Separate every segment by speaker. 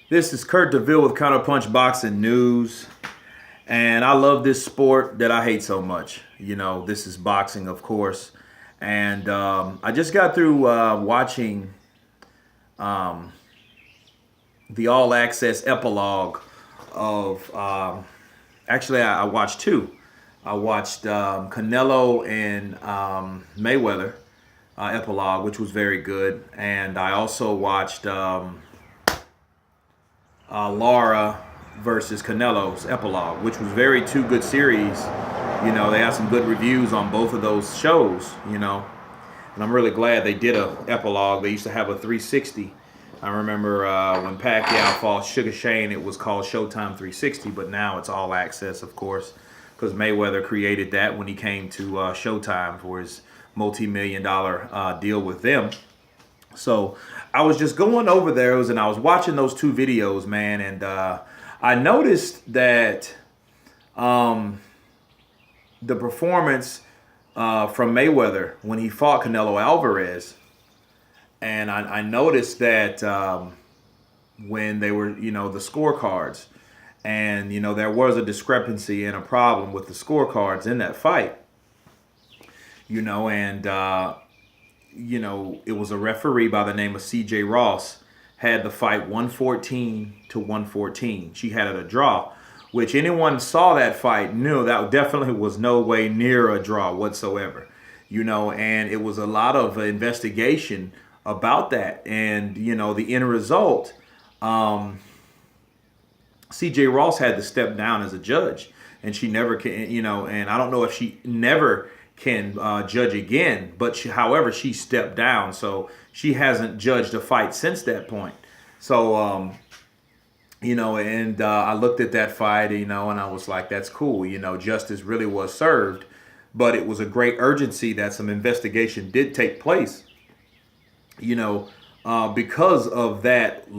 Speaker 1: This is Kurt DeVille with Counterpunch Boxing News. And I love this sport that I hate so much. You know, this is boxing, of course. And I just got through watching the All Access epilogue of, actually, I watched two. I watched Canelo and Mayweather epilogue, which was very good. And I also watched Lara versus Canelo's epilogue, which was two good series. You know, they had some good reviews on both of those shows, you know. And I'm really glad they did a epilogue. They used to have a 360. I remember when Pacquiao fought Sugar Shane, it was called Showtime 360, but now it's All Access, of course, because Mayweather created that when he came to Showtime for his multi-million-dollar deal with them. So I was just going over those and I was watching those two videos, man, and I noticed that the performance from Mayweather when he fought Canelo Alvarez, and I noticed that when they were, you know, the scorecards, and, you know, there was a discrepancy and a problem with the scorecards in that fight, you know, and, you know, it was a referee by the name of C.J. Ross had the fight 114 to 114. She had it a draw, which anyone saw that fight knew that definitely was no way near a draw whatsoever. You know, and it was a lot of investigation about that. And, you know, the end result, C.J. Ross had to step down as a judge. And she never can, you know, and I don't know if she never can judge again, but however, she stepped down, so she hasn't judged a fight since that point. So, you know, and I looked at that fight, you know, and I was like, that's cool, you know, justice really was served, but it was a great urgency that some investigation did take place, you know, because of that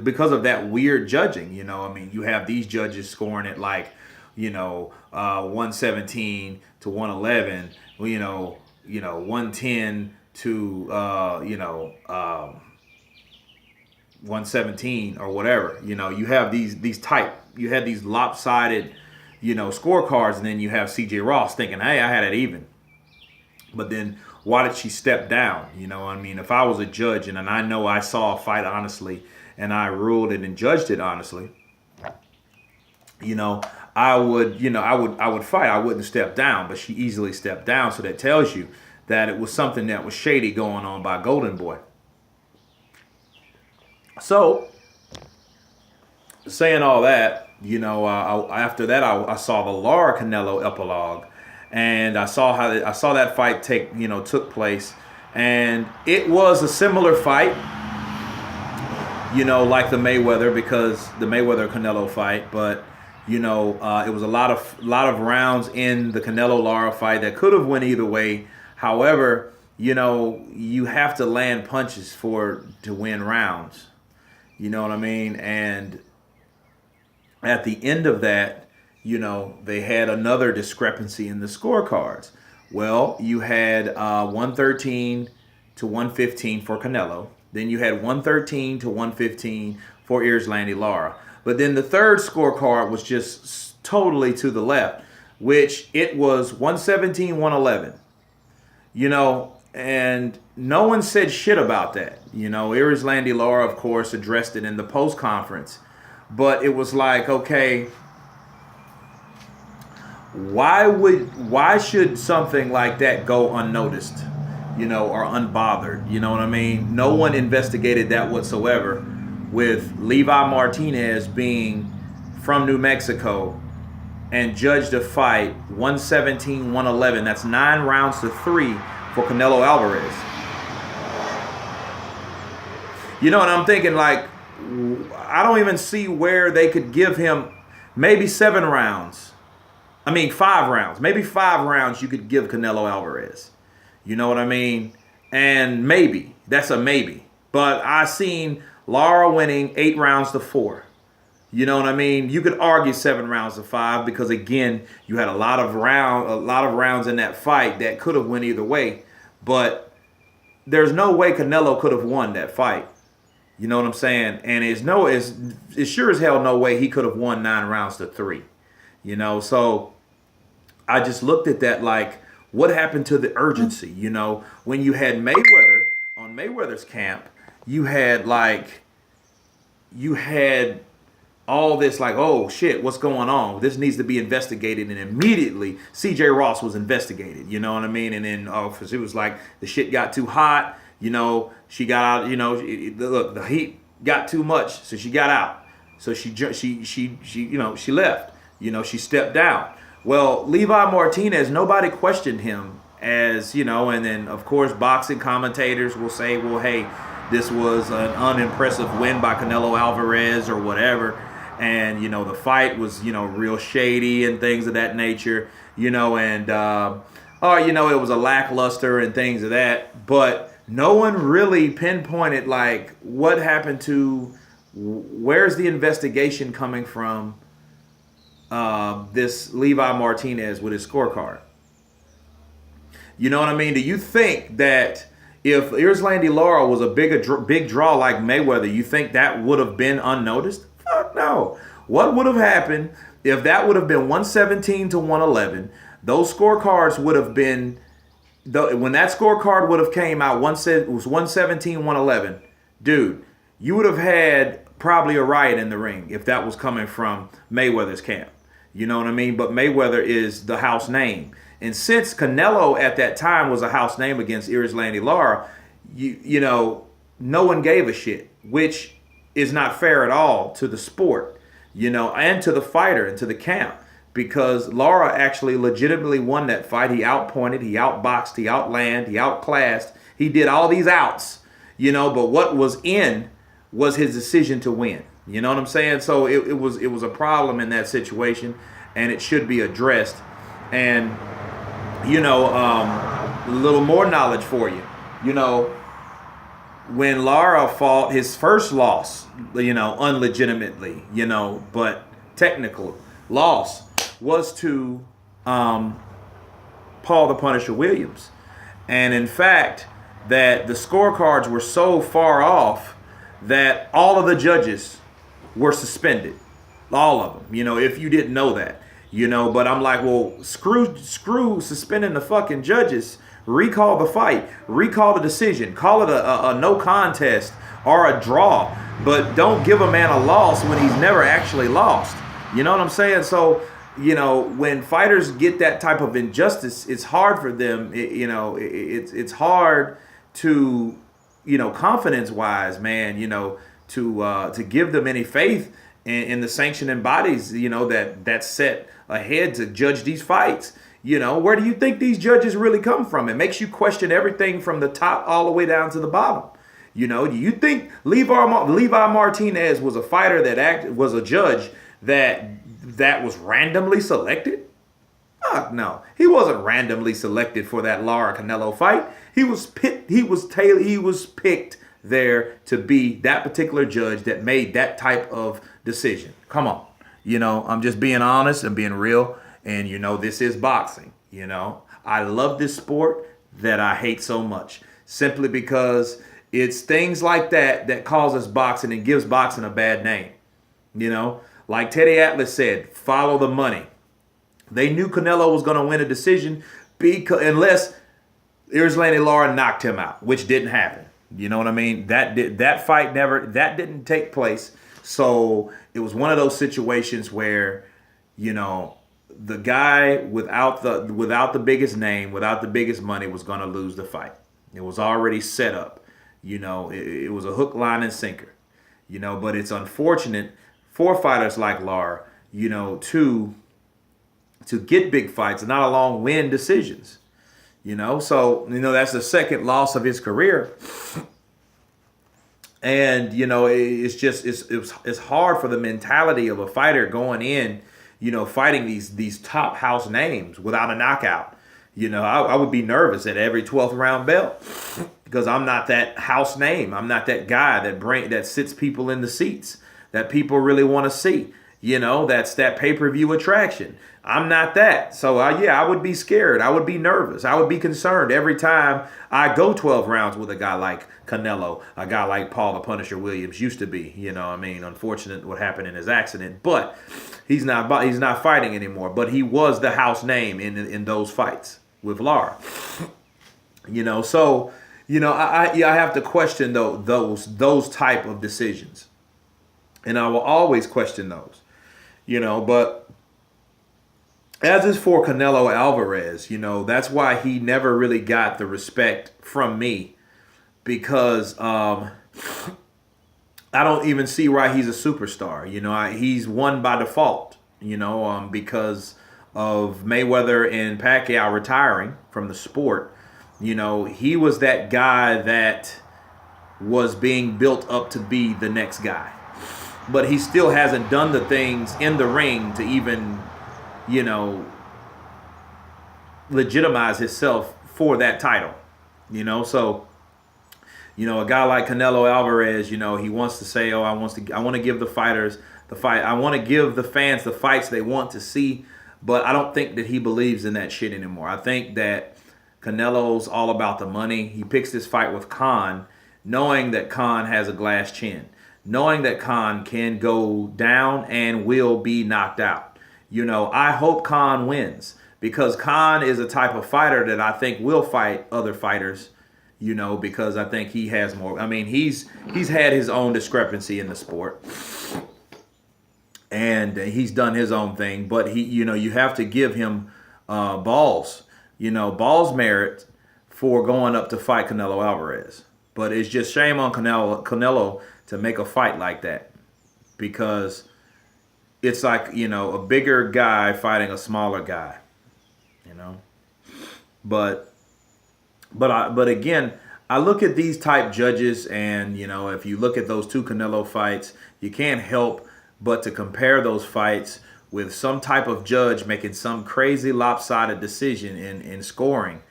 Speaker 1: because of that weird judging, you know. I mean, you have these judges scoring it like, you know, 117 to 111, you know, 110 to, 117 or whatever. You know, you have you had these lopsided, you know, scorecards, and then you have C.J. Ross thinking, hey, I had it even. But then why did she step down? You know, I mean, if I was a judge and I know I saw a fight honestly and I ruled it and judged it honestly, you know, I would fight. I wouldn't step down, but she easily stepped down. So that tells you that it was something that was shady going on by Golden Boy. So, saying all that, you know, after that, I saw the Lara Canelo epilogue, and I saw that fight took place, and it was a similar fight, you know, like the Mayweather Canelo fight, but you know, it was a lot of rounds in the Canelo Lara fight that could have went either way. However, you know, you have to land punches to win rounds. You know what I mean? And at the end of that, you know, they had another discrepancy in the scorecards. Well, you had 113 to 115 for Canelo. Then you had 113 to 115 for Arizmendi Lara. But then the third scorecard was just totally to the left, which it was 117, 111. You know, and no one said shit about that. You know, Arizmendi Lara, of course, addressed it in the post-conference. But it was like, okay, why should something like that go unnoticed, you know, or unbothered? You know what I mean? No one investigated that whatsoever, with Levi Martinez being from New Mexico and judged a fight 117, 111. That's 9 rounds to 3 for Canelo Alvarez. You know, and I'm thinking, like, I don't even see where they could give him maybe 7 rounds. I mean, 5 rounds. Maybe 5 rounds you could give Canelo Alvarez. You know what I mean? And maybe. That's a maybe. But I seen Lara winning 8 rounds to 4. You know what I mean? You could argue 7 rounds to 5 because, again, you had a lot of rounds in that fight that could have went either way. But there's no way Canelo could have won that fight. You know what I'm saying? And it's sure as hell no way he could have won 9 rounds to 3. You know, so I just looked at that like, what happened to the urgency? You know, when you had Mayweather on Mayweather's camp, you had all this like, oh shit, what's going on? This needs to be investigated. And immediately CJ Ross was investigated, you know what I mean? And then it was like the shit got too hot, you know, she got out, you know, look, the heat got too much, so she got out. So she you know, she left, you know, she stepped down. Well, Levi Martinez, nobody questioned him as, you know, and then of course boxing commentators will say, well, hey, this was an unimpressive win by Canelo Alvarez or whatever. And, you know, the fight was, you know, real shady and things of that nature, you know, and, you know, it was a lackluster and things of that. But no one really pinpointed, like, what happened to, where's the investigation coming from this Levi Martinez with his scorecard? You know what I mean? Do you think that if Arizmendi Lara was a big draw like Mayweather, you think that would have been unnoticed? Fuck no. What would have happened if that would have been 117 to 111? Those scorecards would have been, when that scorecard would have came out, it was 117, 111. Dude, you would have had probably a riot in the ring if that was coming from Mayweather's camp. You know what I mean? But Mayweather is the house name. And since Canelo at that time was a house name against Arizmendi Lara, you know, no one gave a shit, which is not fair at all to the sport, you know, and to the fighter and to the camp, because Lara actually legitimately won that fight. He outpointed, he outboxed, he outlanded, he outclassed. He did all these outs, you know, but what was in was his decision to win. You know what I'm saying? So it was a problem in that situation, and it should be addressed. And, you know, a little more knowledge for you. You know, when Lara fought his first loss, you know, unlegitimately, you know, but technical loss was to Paul the Punisher Williams. And in fact, that the scorecards were so far off that all of the judges were suspended. All of them, you know, if you didn't know that, you know. But I'm like, well, screw suspending the fucking judges. Recall the fight, recall the decision, call it a no contest or a draw, but don't give a man a loss when he's never actually lost. You know what I'm saying? So, you know, when fighters get that type of injustice, it's hard for them. It's hard to, you know, confidence-wise, man, you know, to give them any faith in the sanctioning bodies, you know, that's set ahead to judge these fights. You know, where do you think these judges really come from? It makes you question everything from the top all the way down to the bottom. You know, do you think Levi Martinez was a fighter was a judge that was randomly selected? Fuck no. He wasn't randomly selected for that Lara Canelo fight. He was picked there to be that particular judge that made that type of decision. Come on. You know, I'm just being honest and being real. And, you know, this is boxing. You know, I love this sport that I hate so much, simply because it's things like that causes boxing and gives boxing a bad name. You know, like Teddy Atlas said, follow the money. They knew Canelo was going to win a decision unless Arizmendi Lara knocked him out, which didn't happen. You know what I mean? That didn't take place. So it was one of those situations where, you know, the guy without the biggest name, without the biggest money, was going to lose the fight. It was already set up. You know, it was a hook, line, and sinker. You know, but it's unfortunate for fighters like Lara, you know, to get big fights and not along win decisions. You know, so, you know, that's the second loss of his career. And, you know, it's hard for the mentality of a fighter going in, you know, fighting these top house names without a knockout. You know, I would be nervous at every 12th round bell because I'm not that house name. I'm not that guy that sits people in the seats that people really want to see. That's that pay-per-view attraction. I'm not that. So, I would be scared. I would be nervous. I would be concerned every time I go 12 rounds with a guy like Canelo, a guy like Paul the Punisher Williams used to be. Unfortunate what happened in his accident. But he's not fighting anymore. But he was the house name in those fights with Lara. I have to question those type of decisions. And I will always question those. But as is for Canelo Alvarez, that's why he never really got the respect from me, because I don't even see why he's a superstar. He's won by default, because of Mayweather and Pacquiao retiring from the sport. He was that guy that was being built up to be the next guy. But he still hasn't done the things in the ring to even, legitimize himself for that title. So, a guy like Canelo Alvarez, he wants to say, I want to give the fighters the fight. I want to give the fans the fights they want to see. But I don't think that he believes in that shit anymore. I think that Canelo's all about the money. He picks this fight with Khan, knowing that Khan has a glass chin, knowing that Khan can go down and will be knocked out. I hope Khan wins, because Khan is a type of fighter that I think will fight other fighters, because I think he has more. He's had his own discrepancy in the sport, and he's done his own thing, but you have to give him balls merit for going up to fight Canelo Alvarez. But it's just shame on Canelo to make a fight like that, because it's like, a bigger guy fighting a smaller guy, But again, I look at these type judges, and, if you look at those two Canelo fights, you can't help but to compare those fights with some type of judge making some crazy lopsided decision in scoring,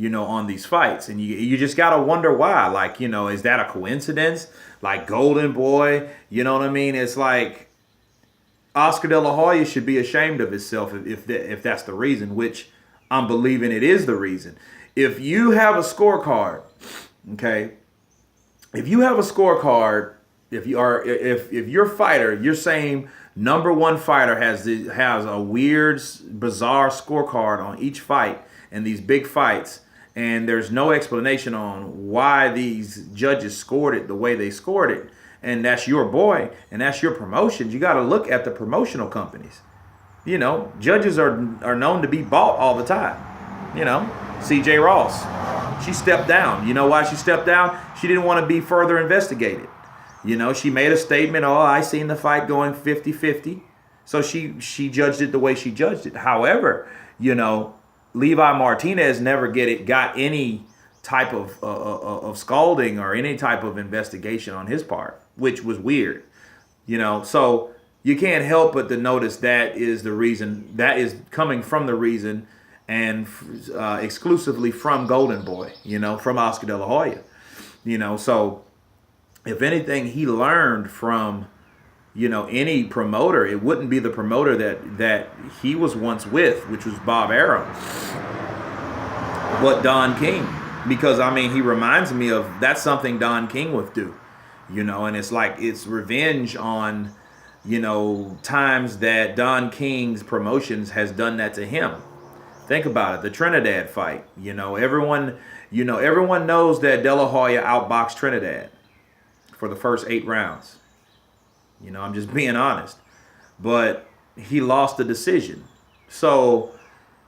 Speaker 1: on these fights. And you just got to wonder why. Like, is that a coincidence? Like Golden Boy, It's like Oscar De La Hoya should be ashamed of himself if that's the reason, which I'm believing it is the reason. If you have a scorecard, okay, if your fighter, you're saying number one fighter has a weird, bizarre scorecard on each fight in these big fights, and there's no explanation on why these judges scored it the way they scored it, and that's your boy, and that's your promotion, you got to look at the promotional companies. Judges are known to be bought all the time. CJ Ross, she stepped down. You know why she stepped down? She didn't want to be further investigated. She made a statement, I seen the fight going 50-50. So she judged it the way she judged it. However, Levi Martinez never got any type of scalding or any type of investigation on his part, which was weird. So you can't help but to notice that is the reason, that is coming from the reason, and exclusively from Golden Boy, from Oscar De La Hoya. So if anything he learned from, any promoter, it wouldn't be the promoter that he was once with, which was Bob Arum, but Don King. Because, he reminds me of, that's something Don King would do, and it's like, it's revenge on, times that Don King's promotions has done that to him. Think about it, the Trinidad fight, everyone knows that De La Hoya outboxed Trinidad for the first 8 rounds. I'm just being honest. But he lost the decision. So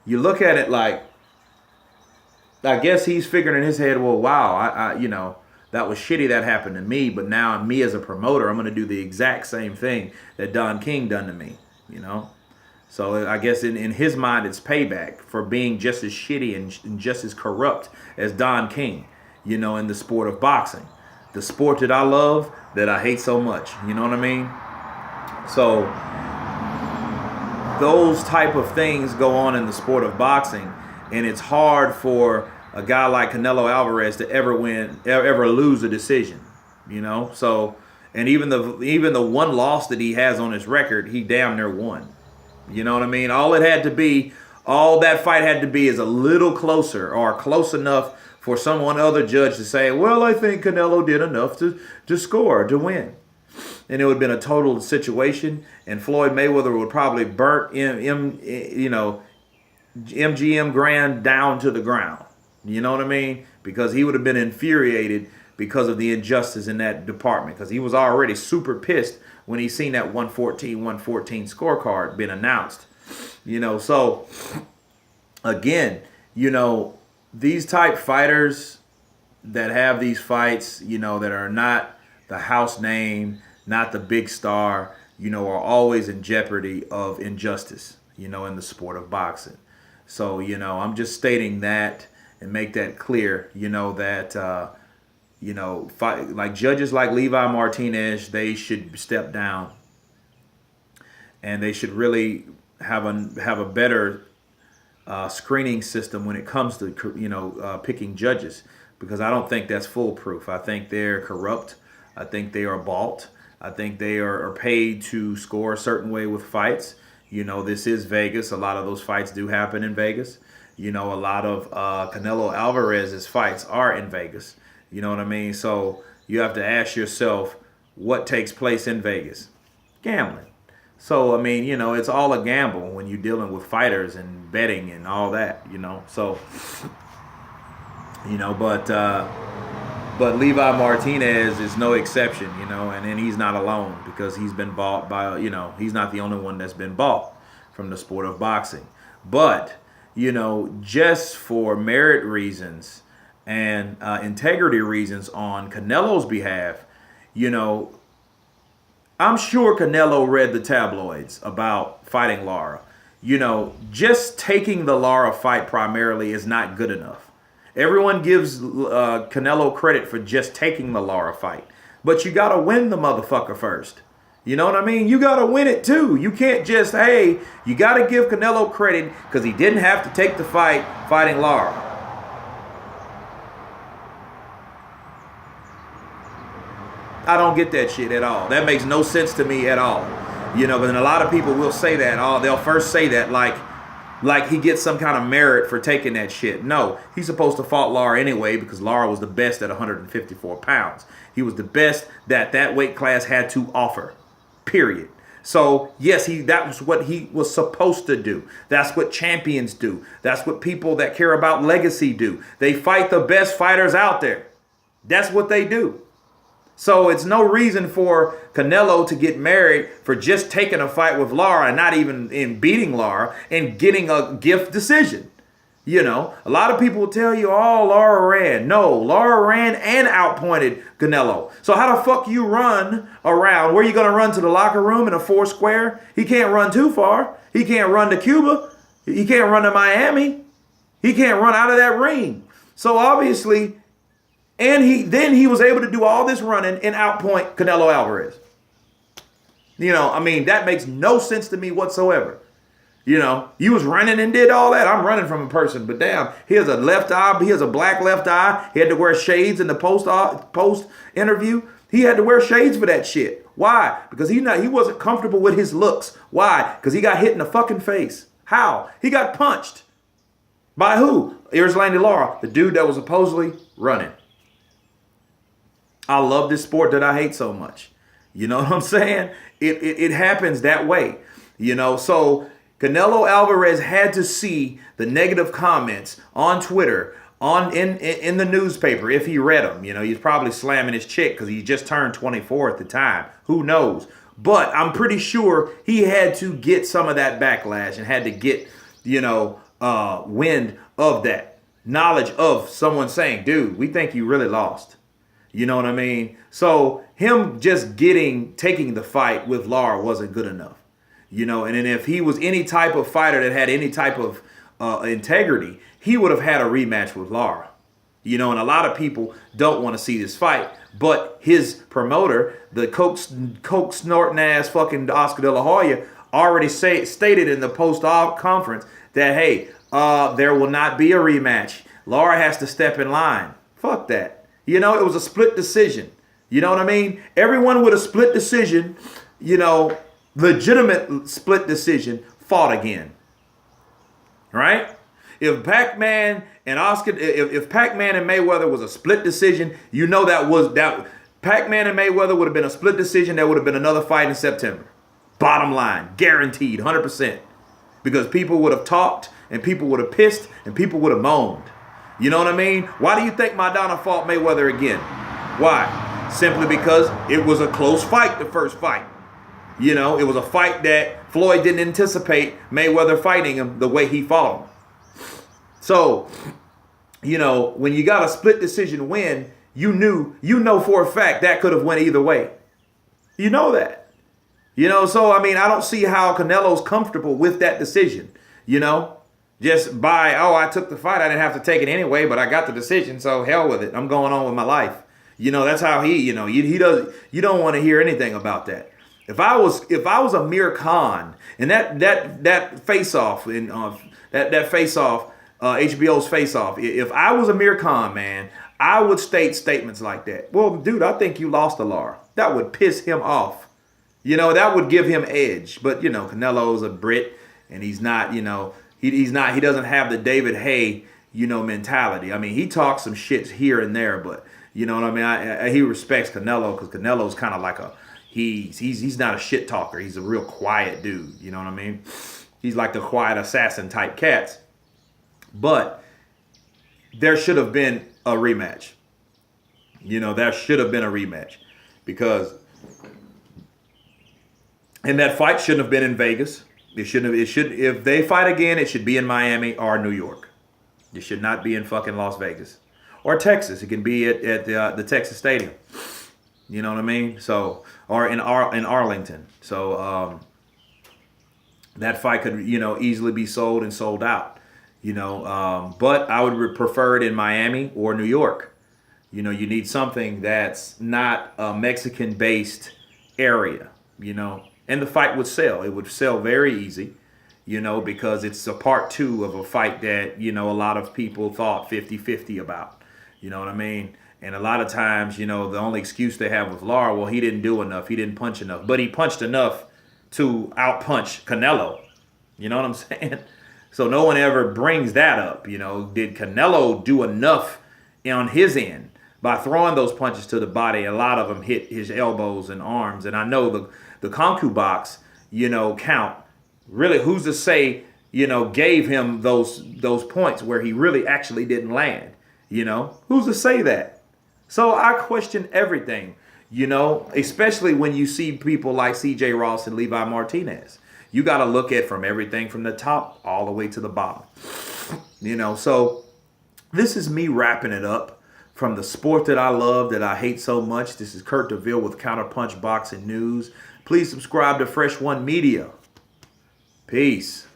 Speaker 1: you look at it like, I guess he's figuring in his head, well, wow, I that was shitty that happened to me, but now me as a promoter, I'm going to do the exact same thing that Don King done to me, So I guess in his mind, it's payback for being just as shitty and just as corrupt as Don King, in the sport of boxing. The sport that I love, that I hate so much. You know what I mean? So those type of things go on in the sport of boxing, and it's hard for a guy like Canelo Alvarez to ever lose a decision. So And even the one loss that he has on his record, he damn near won. You know what I mean? All that fight had to be is a little closer or close enough for someone other judge to say, well, I think Canelo did enough to score, to win. And it would have been a total situation, and Floyd Mayweather would probably burnt MGM Grand down to the ground. You know what I mean? Because he would have been infuriated because of the injustice in that department, because he was already super pissed when he seen that 114 scorecard being announced. So again, these type fighters that have these fights, that are not the house name, not the big star, are always in jeopardy of injustice, in the sport of boxing. So, I'm just stating that and make that clear, that, like judges like Levi Martinez, they should step down, and they should really have a better screening system when it comes to, picking judges, because I don't think that's foolproof. I think they're corrupt. I think they are bought. I think they are paid to score a certain way with fights. This is Vegas. A lot of those fights do happen in Vegas. A lot of Canelo Alvarez's fights are in Vegas. You know what I mean? So you have to ask yourself, what takes place in Vegas? Gambling. So, I mean, it's all a gamble when you're dealing with fighters and betting and all that, So, but Levi Martinez is no exception, and then he's not alone, because he's been bought by, he's not the only one that's been bought from the sport of boxing. But, just for merit reasons and integrity reasons on Canelo's behalf, I'm sure Canelo read the tabloids about fighting Lara. Just taking the Lara fight primarily is not good enough. Everyone gives Canelo credit for just taking the Lara fight. But you got to win the motherfucker first. You know what I mean? You got to win it too. You can't just, you got to give Canelo credit because he didn't have to take the fight fighting Lara. I don't get that shit at all. That makes no sense to me at all. But then a lot of people will say that. They'll first say that like he gets some kind of merit for taking that shit. No, he's supposed to fight Lara anyway, because Lara was the best at 154 pounds. He was the best that weight class had to offer, period. So, yes, that was what he was supposed to do. That's what champions do. That's what people that care about legacy do. They fight the best fighters out there. That's what they do. So it's no reason for Canelo to get married for just taking a fight with Lara and not even in beating Lara and getting a gift decision. A lot of people will tell you, Lara ran. No, Lara ran and outpointed Canelo. So how the fuck you run around? Where are you going to run, to the locker room in a 4 square? He can't run too far. He can't run to Cuba. He can't run to Miami. He can't run out of that ring. So obviously... And he was able to do all this running and outpoint Canelo Alvarez. That makes no sense to me whatsoever. You was running and did all that. I'm running from a person, but damn, he has a left eye. He has a black left eye. He had to wear shades in the post interview. He had to wear shades for that shit. Why? Because he wasn't comfortable with his looks. Why? Because he got hit in the fucking face. How? He got punched. By who? Arizmendi Lara, the dude that was supposedly running. I love this sport that I hate so much. You know what I'm saying? It happens that way. So Canelo Alvarez had to see the negative comments on Twitter, in the newspaper, if he read them. He's probably slamming his chick because he just turned 24 at the time. Who knows? But I'm pretty sure he had to get some of that backlash and had to get, wind of that. Knowledge of someone saying, dude, we think you really lost. You know what I mean? So him just taking the fight with Lara wasn't good enough. And then if he was any type of fighter that had any type of integrity, he would have had a rematch with Lara. And a lot of people don't want to see this fight. But his promoter, the coke snorting ass fucking Oscar De La Hoya, already stated in the post-op conference that, hey, there will not be a rematch. Lara has to step in line. Fuck that. It was a split decision. You know what I mean? Everyone with a split decision, you know, legitimate split decision, fought again. Right? If Pac-Man and Oscar, if Pac-Man and Mayweather was a split decision, you know that Pac-Man and Mayweather would have been a split decision. There would have been another fight in September. Bottom line, guaranteed, 100%. Because people would have talked and people would have pissed and people would have moaned. You know what I mean? Why do you think Madonna fought Mayweather again? Why? Simply because it was a close fight, the first fight. You know, it was a fight that Floyd didn't anticipate Mayweather fighting him the way he fought him. So, you know, when you got a split decision win, you know for a fact that could have went either way. You know that. You know, so, I mean, I don't see how Canelo's comfortable with that decision, you know. Just by, I took the fight. I didn't have to take it anyway, but I got the decision, so hell with it. I'm going on with my life. You know, that's how he don't want to hear anything about that. If I was Amir Khan and that face-off in that face-off, HBO's face-off, if I was Amir Khan, man, I would state statements like that. Well, dude, I think you lost to Lara. That would piss him off. You know, that would give him edge. But, you know, Canelo's a Brit and he's not, you know, he doesn't have the David Hay, you know, mentality. I mean, he talks some shit here and there, but you know what I mean? He respects Canelo because Canelo's kind of like he's not a shit talker. He's a real quiet dude. You know what I mean? He's like the quiet assassin type cats. But there should have been a rematch. You know, there should have been a rematch because, and that fight shouldn't have been in Vegas. If they fight again, it should be in Miami or New York. It should not be in fucking Las Vegas or Texas. It can be at the Texas Stadium. You know what I mean? So, or in Arlington. So that fight could, you know, easily be sold and sold out. You know, but I would prefer it in Miami or New York. You know, you need something that's not a Mexican-based area. You know. And the fight would sell. It would sell very easy, you know, because it's a part two of a fight that, you know, a lot of people thought 50-50 about. You know what I mean? And a lot of times, you know, the only excuse they have with Lara, well, he didn't do enough. He didn't punch enough. But he punched enough to outpunch Canelo. You know what I'm saying? So no one ever brings that up. You know, did Canelo do enough on his end? By throwing those punches to the body, a lot of them hit his elbows and arms. And I know the concu box, you know, count. Really, who's to say, you know, gave him those points where he really actually didn't land? You know, who's to say that? So I question everything, you know, especially when you see people like CJ Ross and Levi Martinez. You got to look at from everything from the top all the way to the bottom. You know, so this is me wrapping it up. From the sport that I love, that I hate so much, this is Kurt DeVille with Counterpunch Boxing News. Please subscribe to Fresh One Media. Peace.